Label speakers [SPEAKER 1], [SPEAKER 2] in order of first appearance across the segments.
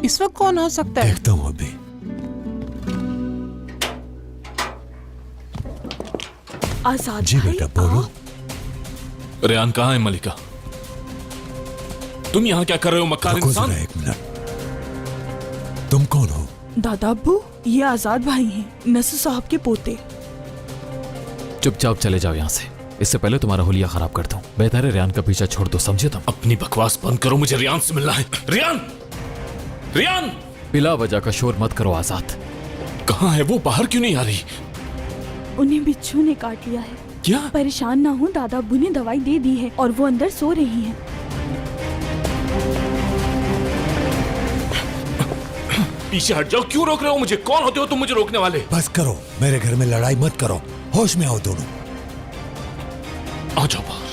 [SPEAKER 1] इस वक्त कौन हो सकता है?
[SPEAKER 2] देखता हूँ अभी।
[SPEAKER 3] आजाद
[SPEAKER 2] जी
[SPEAKER 3] भाई,
[SPEAKER 2] बेटा बोलो।
[SPEAKER 4] रेहान कहाँ है मलिका? तुम यहाँ क्या कर रहे हो मक्कार
[SPEAKER 2] रुको
[SPEAKER 4] इंसान?
[SPEAKER 2] जरा एक मिनट। तुम कौन हो?
[SPEAKER 3] दादा अब्बू, ये आजाद भाई हैं, नसर साहब के पोते।
[SPEAKER 5] चुपचाप चले जाओ यहाँ से, इससे पहले तुम्हारा हुलिया खराब कर दूं। बेहतर है रेहान का पीछा छोड़ दो, समझे तुम?
[SPEAKER 4] अपनी बकवास बंद करो, मुझे रेहान से मिलना है। रेहान! रेहान!
[SPEAKER 5] बिला वजह का शोर मत करो आजाद।
[SPEAKER 4] कहाँ है वो? बाहर क्यों नहीं आ रही?
[SPEAKER 3] उन्हें बिच्छू ने काट लिया है।
[SPEAKER 4] क्या?
[SPEAKER 3] परेशान ना हो, दादा अब्बू ने दवाई दे दी है और वो अंदर सो रही हैं।
[SPEAKER 4] पीछे हट जाओ, क्यों रोक रहे हो मुझे? कौन होते हो तुम मुझे रोकने वाले?
[SPEAKER 2] बस करो, मेरे घर में लड़ाई मत करो, होश में आओ दोनों।
[SPEAKER 4] आ जाओ बाहर।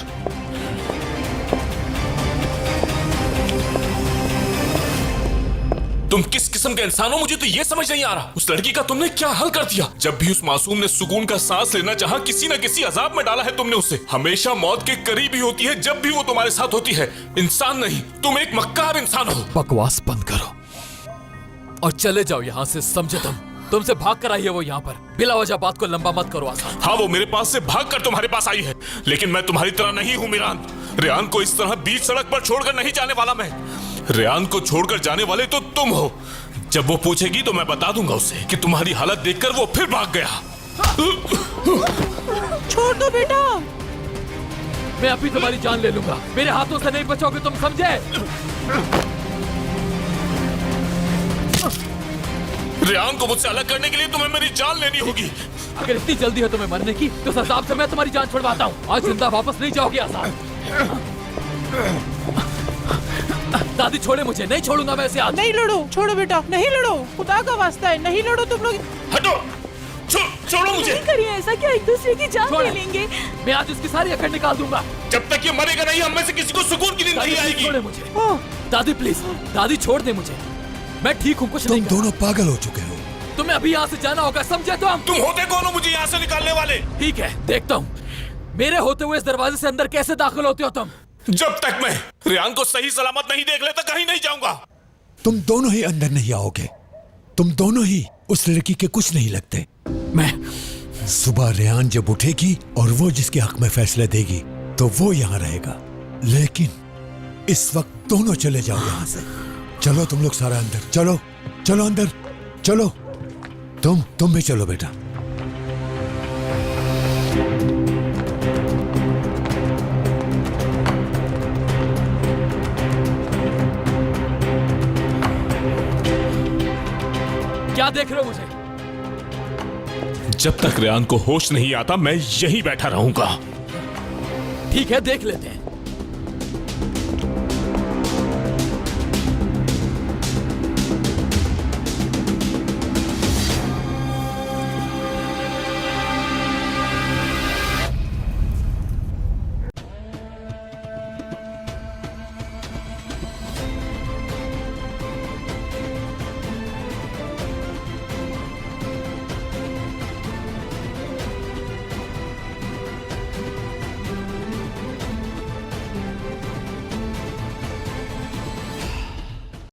[SPEAKER 4] तुम किस किस्म के इंसान हो, मुझे तो ये समझ नहीं आ रहा। उस लड़की का तुमने क्या हल कर दिया? जब भी उस मासूम ने सुकून का सांस लेना चाहा, किसी न किसी अजाब में डाला है तुमने उसे। हमेशा मौत के करीब ही होती है जब भी वो तुम्हारे साथ होती है। इंसान नहीं, तुम एक मक्कार इंसान हो।
[SPEAKER 5] बकवास बंद करो और चले जाओ यहाँ से, समझे तुम? तुमसे भाग कर आई है वो यहाँ पर। बिला वजह बात को लंबा मत करो आजाद।
[SPEAKER 4] हाँ, वो मेरे पास से भाग कर तुम्हारे पास आई है, लेकिन मैं तुम्हारी तरह नहीं हूँ मिरान। रेहान को इस तरह बीच सड़क पर छोड़कर नहीं जाने वाला मैं। रेहान को छोड़कर जाने वाले तो तुम हो। जब वो पूछेगी तो मैं बता दूंगा उसे कि तुम्हारी हालत देखकर वो फिर भाग गया।
[SPEAKER 1] छोड़ दो बेटा।
[SPEAKER 5] मैं अभी तुम्हारी जान ले लूंगा, मेरे हाथों से नहीं बचोगे तुम, समझे?
[SPEAKER 4] रेहान को मुझसे अलग करने के लिए तुम्हें मेरी जान लेनी होगी।
[SPEAKER 5] अगर इतनी जल्दी है तुम्हें मरने की, तो इस हिसाब से मैं तुम्हारी जान छुड़वाता हूँ। आज जिंदा वापस नहीं जाओगे आजाद। दादी छोड़े मुझे, नहीं छोड़ूंगा मैं इसे आज।
[SPEAKER 1] नहीं लड़ो, छोड़ो बेटा, नहीं लड़ो, खुदा का वास्ता है, नहीं लड़ो तुम लोग।
[SPEAKER 4] हटो, छोड़ो मुझे।
[SPEAKER 3] नहीं करिए ऐसा, क्या एक दूसरे की जान ले लेंगे?
[SPEAKER 5] मैं आज उसकी सारी अकड़ निकाल दूंगा।
[SPEAKER 4] जब तक ये मरेगा नहीं, हम में से किसी को सुकून की नींद नहीं आएगी।
[SPEAKER 5] छोड़े मुझे दादी, प्लीज दादी, छोड़ दे मुझे, मैं ठीक हूँ, कुछ
[SPEAKER 2] तुम
[SPEAKER 5] नहीं।
[SPEAKER 2] दोनों पागल हो चुके हो।
[SPEAKER 5] तुम्हें अभी यहाँ से जाना होगा, समझे तुम?
[SPEAKER 4] तुम होते कौन हो मुझे यहाँ से निकालने वाले?
[SPEAKER 5] ठीक है, देखता हूँ मेरे होते हुए इस दरवाजे से अंदर कैसे दाखिल होते हो तुम।
[SPEAKER 4] जब तक मैं रेहान को सही सलामत नहीं देख लेता, कहीं नहीं जाऊंगा।
[SPEAKER 2] तुम दोनों ही अंदर नहीं आओगे। तुम दोनों ही उस लड़की के कुछ नहीं लगते।
[SPEAKER 5] मैं
[SPEAKER 2] सुबह रेहान जब उठेगी और वो जिसके हक में फैसला देगी तो वो यहाँ रहेगा, लेकिन इस वक्त दोनों चले जाओ यहाँ से। चलो तुम लोग सारा अंदर, चलो चलो अंदर चलो। तुम भी चलो बेटा।
[SPEAKER 5] क्या देख रहे हो मुझे?
[SPEAKER 4] जब तक रेहान को होश नहीं आता, मैं यहीं बैठा रहूंगा।
[SPEAKER 5] ठीक है, देख लेते हैं।